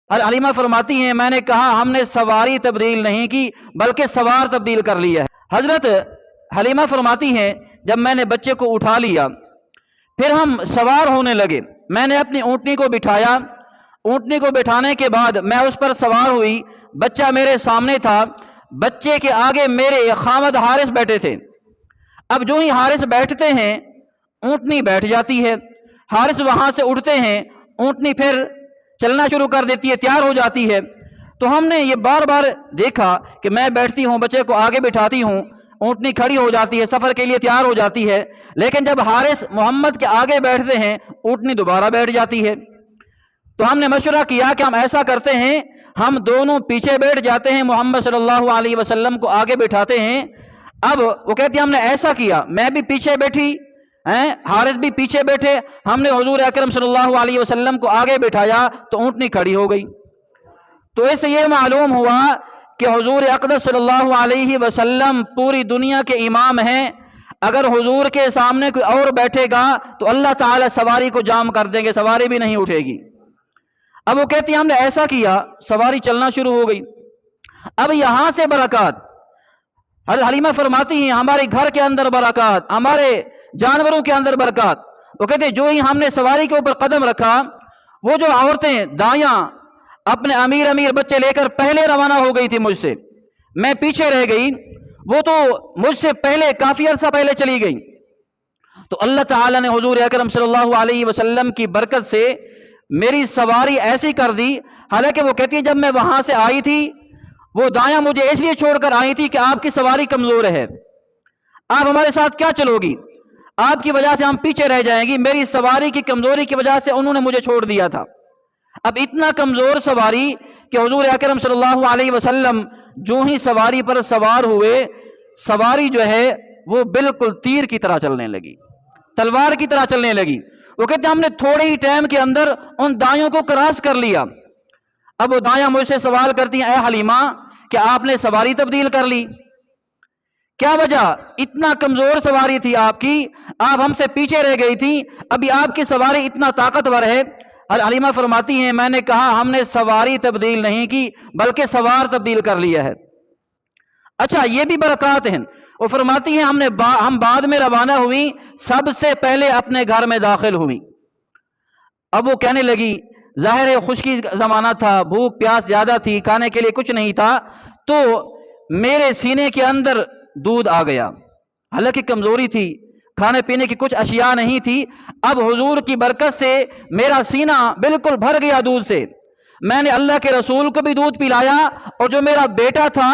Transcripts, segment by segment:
حلیمہ فرماتی ہیں میں نے کہا ہم نے سواری تبدیل نہیں کی بلکہ سوار تبدیل کر لیا ہے۔ حضرت حلیمہ فرماتی ہیں جب میں نے بچے کو اٹھا لیا پھر ہم سوار ہونے لگے، میں نے اپنی اونٹنی کو بٹھایا، اونٹنی کو بٹھانے کے بعد میں اس پر سوار ہوئی، بچہ میرے سامنے تھا، بچے کے آگے میرے خامد حارث بیٹھے تھے۔ اب جو ہی حارث بیٹھتے ہیں اونٹنی بیٹھ جاتی ہے، حارث وہاں سے اٹھتے ہیں اونٹنی پھر چلنا شروع کر دیتی ہے، تیار ہو جاتی ہے۔ تو ہم نے یہ بار بار دیکھا کہ میں بیٹھتی ہوں، بچے کو آگے بٹھاتی ہوں، اونٹنی کھڑی ہو جاتی ہے، سفر کے لیے تیار ہو جاتی ہے، لیکن جب حارث محمد کے آگے بیٹھتے ہیں اونٹنی دوبارہ بیٹھ جاتی ہے۔ تو ہم نے مشورہ کیا کہ ہم ایسا کرتے ہیں ہم دونوں پیچھے بیٹھ جاتے ہیں، محمد صلی اللہ علیہ وسلم کو آگے بٹھاتے ہیں۔ اب وہ کہتے ہیں ہم نے ایسا کیا، میں بھی پیچھے بیٹھی، حارث بھی پیچھے بیٹھے، ہم نے حضور اکرم صلی اللہ علیہ وسلم کو آگے بٹھایا تو اونٹنی کھڑی ہو گئی۔ تو اس سے یہ معلوم ہوا کہ حضور اقدس صلی اللہ علیہ وسلم پوری دنیا کے امام ہیں، اگر حضور کے سامنے کوئی اور بیٹھے گا تو اللہ تعالی سواری کو جام کر دیں گے، سواری بھی نہیں اٹھے گی۔ اب وہ کہتی ہیں ہم نے ایسا کیا، سواری چلنا شروع ہو گئی۔ اب یہاں سے برکات، حلیمہ فرماتی ہیں ہمارے گھر کے اندر برکات، ہمارے جانوروں کے اندر برکات۔ وہ کہتے ہیں جو ہی ہم نے سواری کے اوپر قدم رکھا، وہ جو عورتیں دایاں اپنے امیر بچے لے کر پہلے روانہ ہو گئی تھی مجھ سے، میں پیچھے رہ گئی، وہ تو مجھ سے پہلے کافی عرصہ پہلے چلی گئی۔ تو اللہ تعالیٰ نے حضور اکرم صلی اللہ علیہ وسلم کی برکت سے میری سواری ایسی کر دی، حالانکہ وہ کہتی ہے جب میں وہاں سے آئی تھی وہ دایاں مجھے اس لیے چھوڑ کر آئی تھی کہ آپ کی سواری کمزور ہے، آپ ہمارے ساتھ کیا چلو گی، آپ کی وجہ سے ہم پیچھے رہ جائیں گی، میری سواری کی کمزوری کی وجہ سے انہوں نے مجھے چھوڑ دیا تھا۔ اب اتنا کمزور سواری کہ حضور اکرم صلی اللہ علیہ وسلم جو ہی سواری پر سوار ہوئے، سواری جو ہے وہ بالکل تیر کی طرح چلنے لگی، تلوار کی طرح چلنے لگی۔ وہ کہتے ہیں ہم نے تھوڑے ہی ٹائم کے اندر ان دایوں کو کراس کر لیا۔ اب وہ دایاں مجھ سے سوال کرتی ہیں اے حلیمہ کہ آپ نے سواری تبدیل کر لی، کیا وجہ، اتنا کمزور سواری تھی آپ کی، آپ ہم سے پیچھے رہ گئی تھی، ابھی آپ کی سواری اتنا طاقتور ہے۔ حلیمہ فرماتی ہیں میں نے کہا ہم نے سواری تبدیل نہیں کی بلکہ سوار تبدیل کر لیا ہے۔ اچھا یہ بھی برکات ہیں۔ وہ فرماتی ہیں ہم بعد میں روانہ ہوئی، سب سے پہلے اپنے گھر میں داخل ہوئی۔ اب وہ کہنے لگی ظاہر خشکی زمانہ تھا، بھوک پیاس زیادہ تھی، کھانے کے لیے کچھ نہیں تھا، تو میرے سینے کے اندر دودھ آ گیا، حالانکہ کمزوری تھی، کھانے پینے کی کچھ اشیاء نہیں تھی۔ اب حضور کی برکت سے میرا سینہ بالکل بھر گیا دودھ سے، میں نے اللہ کے رسول کو بھی دودھ پلایا اور جو میرا بیٹا تھا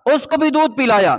اس کو بھی دودھ پلایا۔